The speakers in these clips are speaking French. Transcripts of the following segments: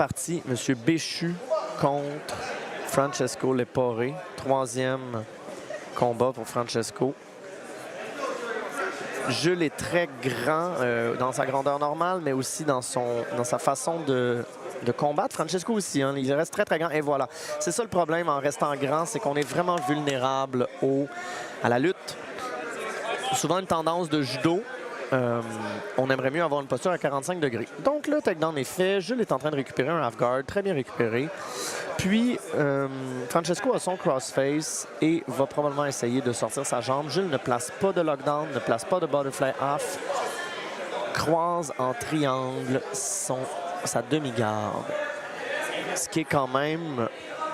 partie, M. Béchu contre Francesco Lepore. Troisième combat pour Francesco. Jules est très grand dans sa grandeur normale, mais aussi dans sa façon de combattre. Francesco aussi, hein, il reste très, très grand. Et voilà, c'est ça le problème en restant grand, c'est qu'on est vraiment vulnérable à la lutte. Souvent une tendance de judo. On aimerait mieux avoir une posture à 45 degrés. Donc le takedown est fait. Jules est en train de récupérer un half-guard, très bien récupéré. Puis Francesco a son crossface et va probablement essayer de sortir sa jambe. Jules ne place pas de lockdown, ne place pas de butterfly off. Croise en triangle sa demi-garde. Ce qui est quand même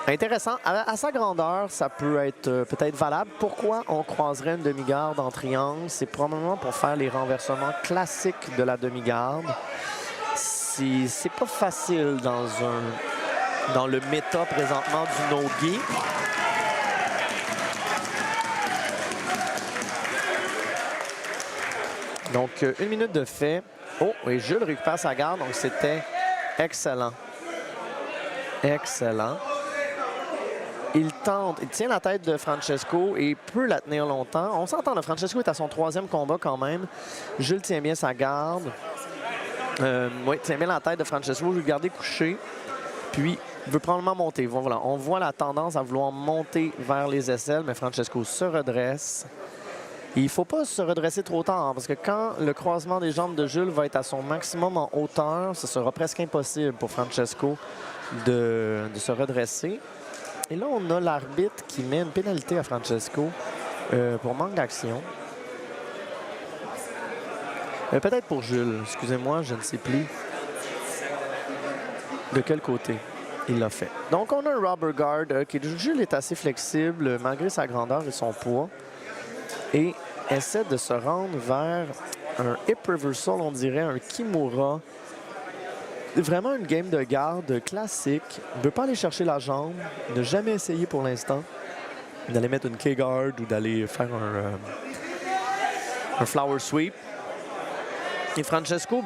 intéressant. À sa grandeur, ça peut être peut-être valable. Pourquoi on croiserait une demi-garde en triangle? C'est probablement pour faire les renversements classiques de la demi-garde. C'est pas facile dans le méta présentement du no-gi. Donc, 1 minute de fait. Oh, et Jules récupère sa garde, donc c'était excellent. Excellent. Il tient la tête de Francesco et peut la tenir longtemps. On s'entend, Francesco est à son 3e combat quand même. Jules tient bien sa garde. Oui, tient bien la tête de Francesco. Je vais le garder couché. Puis, il veut probablement monter. Bon, voilà. On voit la tendance à vouloir monter vers les aisselles, mais Francesco se redresse. Et il ne faut pas se redresser trop tard, parce que quand le croisement des jambes de Jules va être à son maximum en hauteur, ce sera presque impossible pour Francesco de se redresser. Et là, on a l'arbitre qui met une pénalité à Francesco pour manque d'action. Peut-être pour Jules, excusez-moi, je ne sais plus de quel côté il l'a fait. Donc, on a un rubber guard. Jules est assez flexible malgré sa grandeur et son poids. Et essaie de se rendre vers un hip reversal, on dirait un kimura. Vraiment une game de garde classique. Il ne veut pas aller chercher la jambe. Il n'a jamais essayé pour l'instant d'aller mettre une K-guard ou d'aller faire un flower sweep. Et Francesco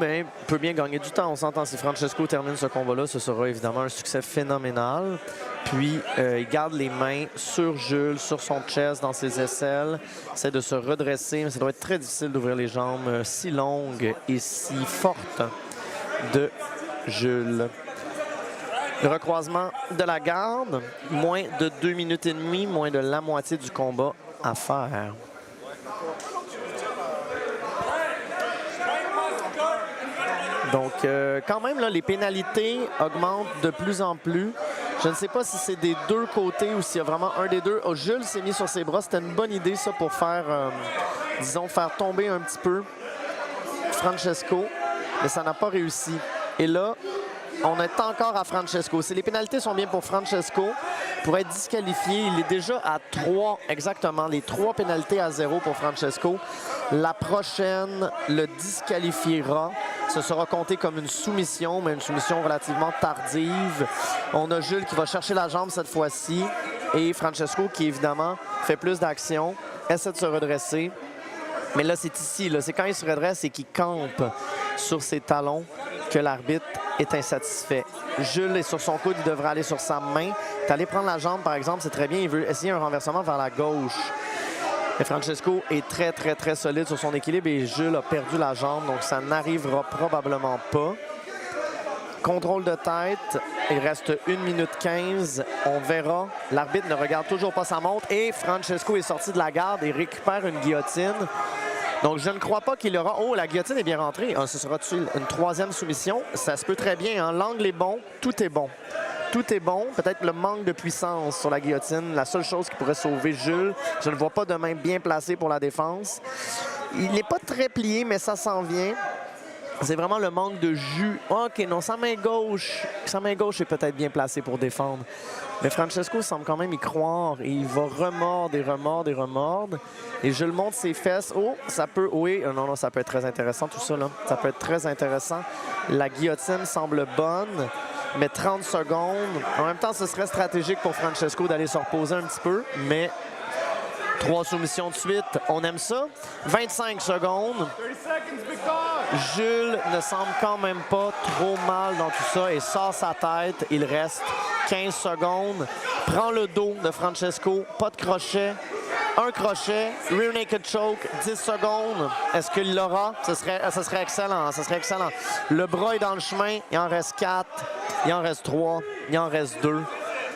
peut bien gagner du temps. On s'entend, si Francesco termine ce combat-là, ce sera évidemment un succès phénoménal. Puis, il garde les mains sur Jules, sur son chest, dans ses aisselles. Il essaie de se redresser, mais ça doit être très difficile d'ouvrir les jambes si longues et si fortes de Jules. Le recroisement de la garde, moins de 2 minutes et demie, moins de la moitié du combat à faire. Donc, quand même, là, les pénalités augmentent de plus en plus. Je ne sais pas si c'est des deux côtés ou s'il y a vraiment un des deux. Oh, Jules s'est mis sur ses bras. C'était une bonne idée, ça, pour faire, disons, faire tomber un petit peu Francesco. Mais ça n'a pas réussi. Et là, on est encore à Francesco. Si les pénalités sont bien pour Francesco, pour être disqualifié, il est déjà à 3, exactement, les 3 pénalités à 0 pour Francesco. La prochaine le disqualifiera. Ce sera compté comme une soumission, mais une soumission relativement tardive. On a Jules qui va chercher la jambe cette fois-ci. Et Francesco qui, évidemment, fait plus d'action, essaie de se redresser. Mais là, c'est ici, c'est quand il se redresse et qu'il campe sur ses talons que l'arbitre est insatisfait. Jules est sur son coude, il devrait aller sur sa main. Il est allé prendre la jambe, par exemple, c'est très bien. Il veut essayer un renversement vers la gauche. Et Francesco est très, très, très solide sur son équilibre et Jules a perdu la jambe, donc ça n'arrivera probablement pas. Contrôle de tête, il reste 1 minute 15. On verra. L'arbitre ne regarde toujours pas sa montre et Francesco est sorti de la garde et récupère une guillotine. Donc, je ne crois pas qu'il aura... Oh, la guillotine est bien rentrée. Ce sera-t-il une 3e soumission? Ça se peut très bien. Hein? L'angle est bon. Tout est bon. Tout est bon. Peut-être le manque de puissance sur la guillotine. La seule chose qui pourrait sauver Jules. Je ne vois pas de main bien placée pour la défense. Il n'est pas très plié, mais ça s'en vient. C'est vraiment le manque de jus. OK, non, sa main gauche est peut-être bien placée pour défendre. Mais Francesco semble quand même y croire et il va remordre et remordre et remordre. Et je le montre ses fesses. Oh, ça peut... Oui, non, ça peut être très intéressant tout ça, là. Ça peut être très intéressant. La guillotine semble bonne, mais 30 secondes. En même temps, ce serait stratégique pour Francesco d'aller se reposer un petit peu, mais 3 soumissions de suite, on aime ça. 25 secondes. Jules ne semble quand même pas trop mal dans tout ça et sort sa tête. Il reste 15 secondes. Prend le dos de Francesco. Pas de crochet. Un crochet. Rear naked choke. 10 secondes. Est-ce qu'il l'aura? Ça serait excellent. Ça serait excellent. Le bras est dans le chemin. Il en reste 4. Il en reste 3. Il en reste 2.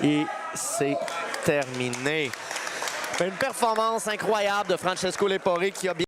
Et c'est terminé. Une performance incroyable de Francesco Lepore qui a bien